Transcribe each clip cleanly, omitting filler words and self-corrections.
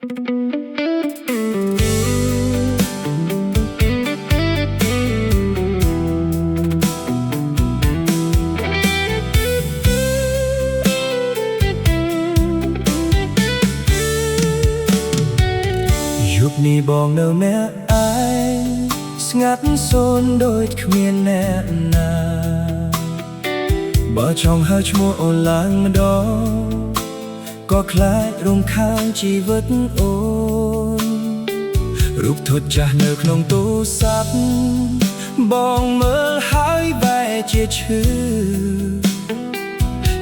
ยุคนี้บอกនៅម្នាក់ឯងស្ងាត់សូន្យដូចគ្មានអ្នកណាបើចង់ហៅឈ្មោះអូនឡើងម្ដងក៏ខ្លាចរំខានជីវិតអូនរូបថតចាស់នៅក្នុងទូរស័ព្ទបងមើលហើយបែរជាឈឺ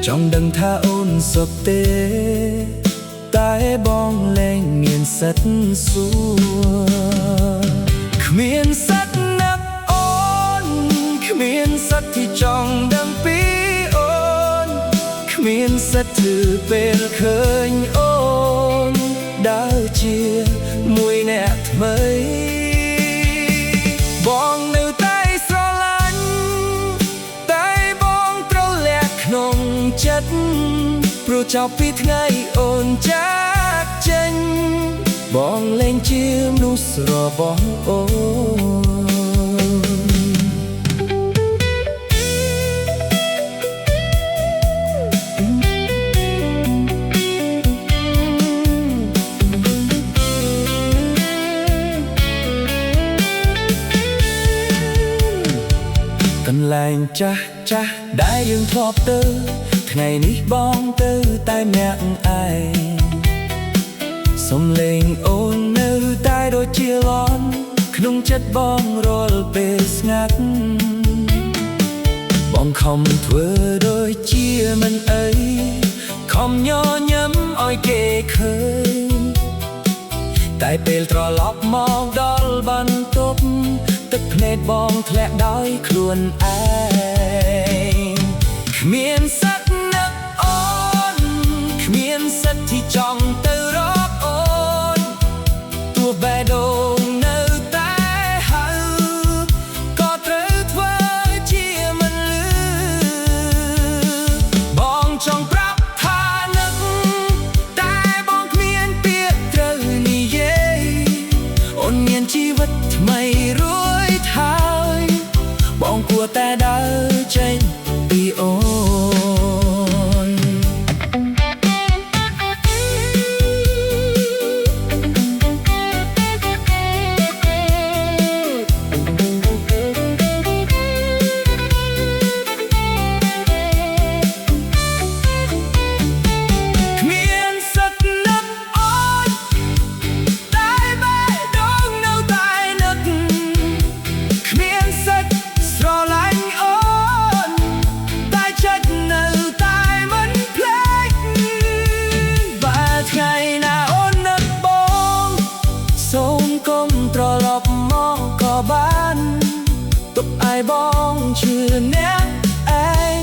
ចង់ដឹងថាអូនសុខទេតែបងលែងមានសិទ្ធសួរគ្មានសិទ្ធណាប់អូនគ្មានសិទ្ធที่ចង់ដឹងពីអូនគ្មានសិទ្ធធ្វើពេលឃើញអូនដើរជាមួយអ្នកថ្មីបងនៅតែស្រឡាញ់តែបងត្រូវលាក់ក្នុងចិត្តព្រោះចាប់ពីថ្ងៃអូនចាកចេញបងលែងជាមនុស្សរបស់អូនកន្លែងចាស់ចាស់ដែលយើងធ្លាប់ទៅថ្ងៃនេះបងទៅតែម្នាក់ឯងសំឡេងអូននៅតែដូចជាឡន់ក្នុងចិត្តបងរាល់ពេលស្ងាត់បងខំធ្វើដូចជាមិនអីខំញញឹមឲ្យគេឃើញតែពេលត្រឡប់មកដល់បន្ទប់ទឹកភ្នែកបងធ្លាក់ដោយខ្លួនឯងគ្មានសិទ្ធនឹកអូនគ្មានសិទ្ធที่ចង់ទៅរកអូនទោះបេះដូងនៅតែហៅក៏ត្រូវធ្វើជាមិនលឺបងចង់ប្រាប់ថានឹកតែបងគ្មានពាក្យត្រូវនិយាយអូនមានជីវិតថ្មីរួចហើយបងគួរតែដើរចេញពីអូនគ្មានសិទ្ធនឹកអូនតែបេះដូងនៅតែនឹកគ្មានសិទ្ធស្រឡាញ់អូនតែចិត្តនៅតែមិនភ្លេចបើថ្ងៃណាអូននឹកបងសូមកុំត្រឡប់មកក៏បានទុកឲ្យបងជឿអ្នកឯង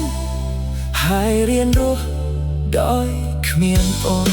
ហើយរៀនរស់ដោយគ្មានអូន